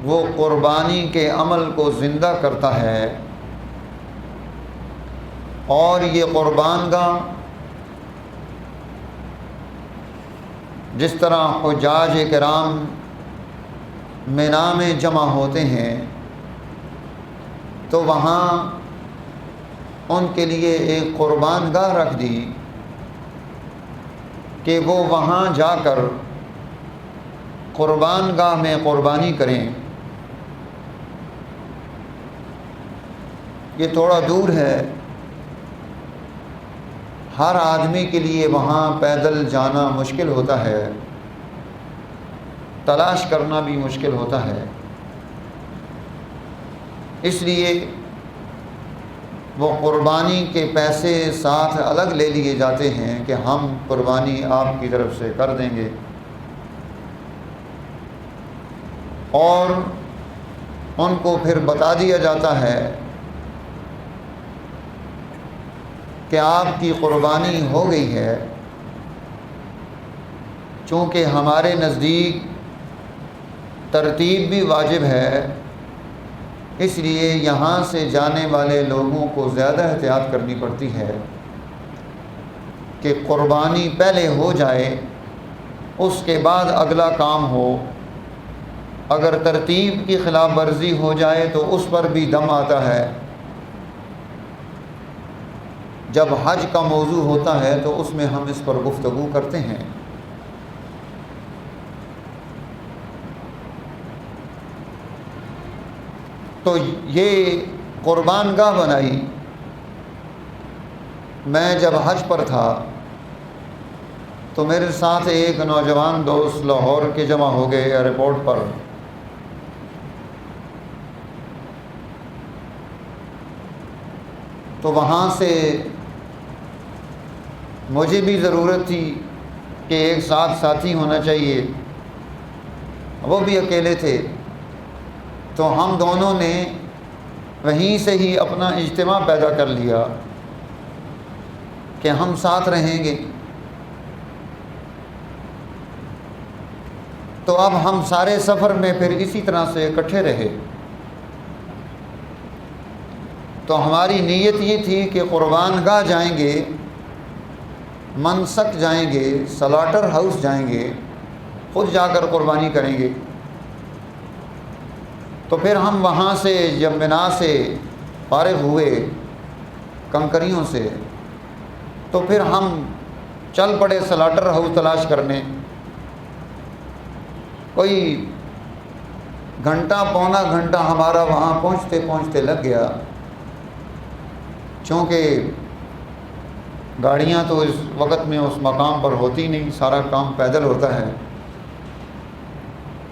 وہ قربانی کے عمل کو زندہ کرتا ہے، اور یہ قربان گاہ جس طرح حجاج کرام مینا میں جمع ہوتے ہیں تو وہاں ان کے لیے ایک قربان گاہ رکھ دی کہ وہ وہاں جا کر قربان گاہ میں قربانی کریں۔ یہ تھوڑا دور ہے، ہر آدمی کے لیے وہاں پیدل جانا مشکل ہوتا ہے، تلاش کرنا بھی مشکل ہوتا ہے، اس لیے وہ قربانی کے پیسے ساتھ الگ لے لیے جاتے ہیں کہ ہم قربانی آپ کی طرف سے کر دیں گے، اور ان کو پھر بتا دیا جاتا ہے کہ آپ کی قربانی ہو گئی ہے۔ چونکہ ہمارے نزدیک ترتیب بھی واجب ہے، اس لیے یہاں سے جانے والے لوگوں کو زیادہ احتیاط کرنی پڑتی ہے کہ قربانی پہلے ہو جائے، اس کے بعد اگلا کام ہو۔ اگر ترتیب کی خلاف ورزی ہو جائے تو اس پر بھی دم آتا ہے۔ جب حج کا موضوع ہوتا ہے تو اس میں ہم اس پر گفتگو کرتے ہیں۔ تو یہ قربان گاہ بنائی۔ میں جب حج پر تھا تو میرے ساتھ ایک نوجوان دوست لاہور کے جمع ہو گئے ایئرپورٹ پر۔ تو وہاں سے مجھے بھی ضرورت تھی کہ ایک ساتھ ساتھی ہونا چاہیے، وہ بھی اکیلے تھے، تو ہم دونوں نے وہیں سے ہی اپنا اجتماع پیدا کر لیا کہ ہم ساتھ رہیں گے۔ تو اب ہم سارے سفر میں پھر اسی طرح سے اکٹھے رہے۔ تو ہماری نیت یہ تھی کہ قربان گاہ جائیں گے، منسک جائیں گے، سلاٹر ہاؤس جائیں گے، خود جا کر قربانی کریں گے۔ تو پھر ہم وہاں سے جب منا سے فارغ ہوئے کنکریوں سے، تو پھر ہم چل پڑے سلاٹر ہاؤس تلاش کرنے۔ کوئی گھنٹہ پونا گھنٹہ ہمارا وہاں پہنچتے پہنچتے لگ گیا، چونکہ گاڑیاں تو اس وقت میں اس مقام پر ہوتی نہیں، سارا کام پیدل ہوتا ہے۔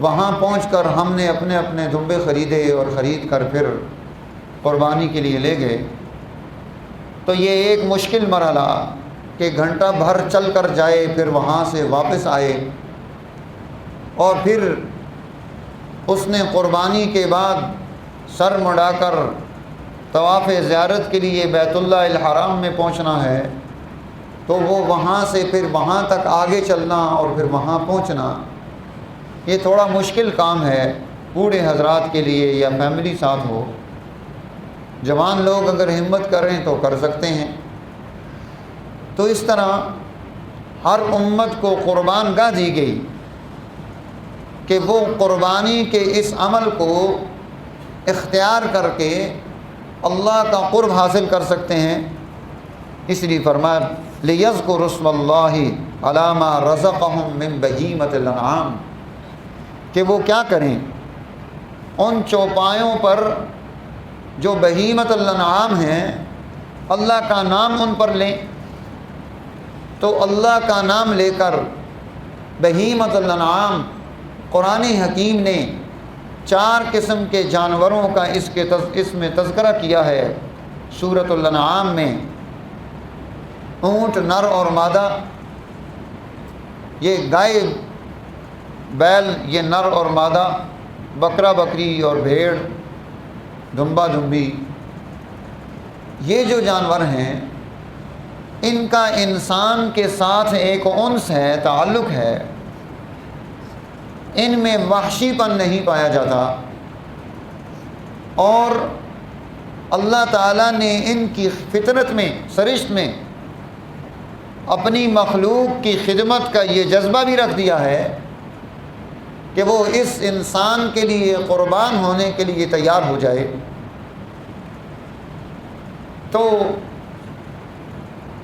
وہاں پہنچ کر ہم نے اپنے اپنے دمبے خریدے اور خرید کر پھر قربانی کے لیے لے گئے۔ تو یہ ایک مشکل مرحلہ کہ گھنٹہ بھر چل کر جائے، پھر وہاں سے واپس آئے، اور پھر اس نے قربانی کے بعد سر مڑا کر طواف زیارت کے لیے بیت اللہ الحرام میں پہنچنا ہے، تو وہ وہاں سے پھر وہاں تک آگے چلنا اور پھر وہاں پہنچنا، یہ تھوڑا مشکل کام ہے بوڑھے حضرات کے لیے یا فیملی ساتھ ہو۔ جوان لوگ اگر ہمت کریں تو کر سکتے ہیں۔ تو اس طرح ہر امت کو قربان گاہ دی گئی کہ وہ قربانی کے اس عمل کو اختیار کر کے اللہ کا قرب حاصل کر سکتے ہیں۔ اس لیے فرمایا لِيَذْكُرُوا اسْمَ اللَّهِ عَلَىٰ مَا رَزَقَهُم مِّن بَهِیمَةِ الْأَنْعَامِ، کہ وہ کیا کریں، ان چوپایوں پر جو بہیمت الانعام ہیں اللہ کا نام ان پر لیں۔ تو اللہ کا نام لے کر بہیمت الانعام، قرآن حکیم نے 4 قسم کے جانوروں کا اس میں تذکرہ کیا ہے سورۃ الانعام میں۔ اونٹ نر اور مادہ، یہ گائے بیل یہ نر اور مادہ، بکرا بکری اور بھیڑ، دمبا دمبی، یہ جو جانور ہیں ان کا انسان کے ساتھ ایک انس ہے، تعلق ہے، ان میں وحشی پن نہیں پایا جاتا۔ اور اللہ تعالیٰ نے ان کی فطرت میں، سرشت میں اپنی مخلوق کی خدمت کا یہ جذبہ بھی رکھ دیا ہے کہ وہ اس انسان کے لیے قربان ہونے کے لیے تیار ہو جائے۔ تو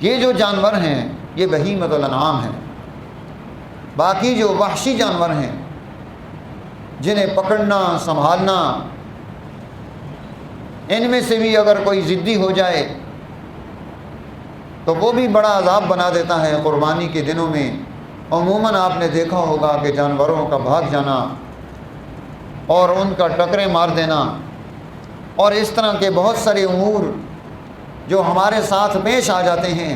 یہ جو جانور ہیں یہ بہیمۃ الانعام ہیں۔ باقی جو وحشی جانور ہیں جنہیں پکڑنا، سنبھالنا، ان میں سے بھی اگر کوئی ضدی ہو جائے تو وہ بھی بڑا عذاب بنا دیتا ہے قربانی کے دنوں میں۔ عموماً آپ نے دیکھا ہوگا کہ جانوروں کا بھاگ جانا اور ان کا ٹکرے مار دینا اور اس طرح کے بہت سارے امور جو ہمارے ساتھ پیش آ جاتے ہیں،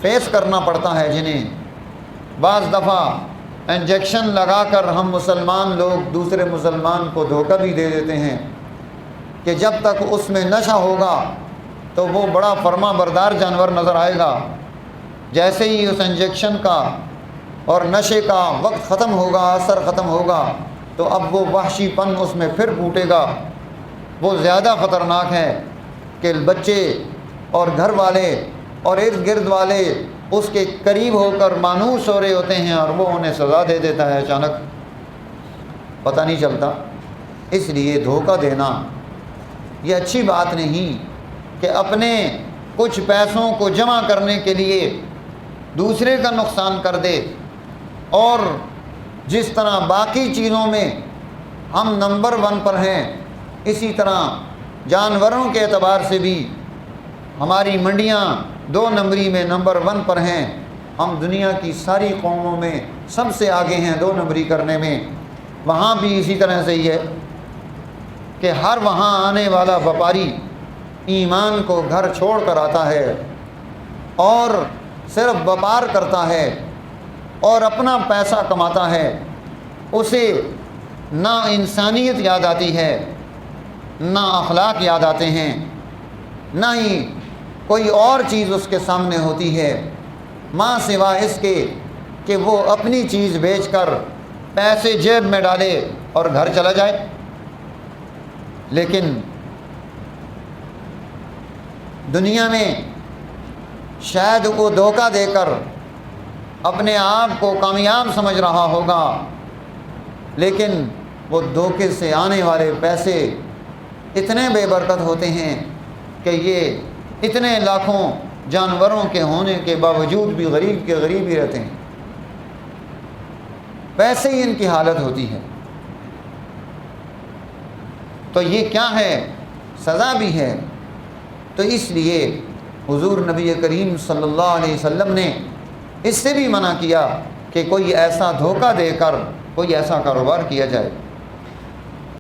فیس کرنا پڑتا ہے، جنہیں بعض دفعہ انجیکشن لگا کر ہم مسلمان لوگ دوسرے مسلمان کو دھوکہ بھی دے دیتے ہیں کہ جب تک اس میں نشہ ہوگا تو وہ بڑا فرما بردار جانور نظر آئے گا، جیسے ہی اس انجیکشن کا اور نشے کا وقت ختم ہوگا، اثر ختم ہوگا، تو اب وہ وحشی پن اس میں پھر پھوٹے گا۔ وہ زیادہ خطرناک ہے کہ بچے اور گھر والے اور ارد گرد والے اس کے قریب ہو کر مانوس ہو رہے ہوتے ہیں اور وہ انہیں سزا دے دیتا ہے، اچانک پتہ نہیں چلتا۔ اس لیے دھوکہ دینا یہ اچھی بات نہیں کہ اپنے کچھ پیسوں کو جمع کرنے کے لیے دوسرے کا نقصان کر دے۔ اور جس طرح باقی چیزوں میں ہم نمبر 1 پر ہیں، اسی طرح جانوروں کے اعتبار سے بھی ہماری منڈیاں 2 نمبری میں نمبر 1 پر ہیں۔ ہم دنیا کی ساری قوموں میں سب سے آگے ہیں 2 نمبری کرنے میں۔ وہاں بھی اسی طرح سے ہی ہے کہ ہر وہاں آنے والا وپاری ایمان کو گھر چھوڑ کر آتا ہے اور صرف وپار کرتا ہے اور اپنا پیسہ کماتا ہے، اسے نہ انسانیت یاد آتی ہے، نہ اخلاق یاد آتے ہیں، نہ ہی کوئی اور چیز اس کے سامنے ہوتی ہے ماں سوا اس کے کہ وہ اپنی چیز بیچ کر پیسے جیب میں ڈالے اور گھر چلا جائے۔ لیکن دنیا میں شاید وہ دھوکہ دے کر اپنے آپ کو کامیاب سمجھ رہا ہوگا، لیکن وہ دھوکے سے آنے والے پیسے اتنے بے برکت ہوتے ہیں کہ یہ اتنے لاکھوں جانوروں کے ہونے کے باوجود بھی غریب کے غریب ہی رہتے ہیں، ویسے ہی ان کی حالت ہوتی ہے۔ تو یہ کیا ہے؟ سزا بھی ہے۔ تو اس لیے حضور نبی کریم صلی اللہ علیہ وسلم نے اس سے بھی منع کیا کہ کوئی ایسا دھوکہ دے کر کوئی ایسا کاروبار کیا جائے۔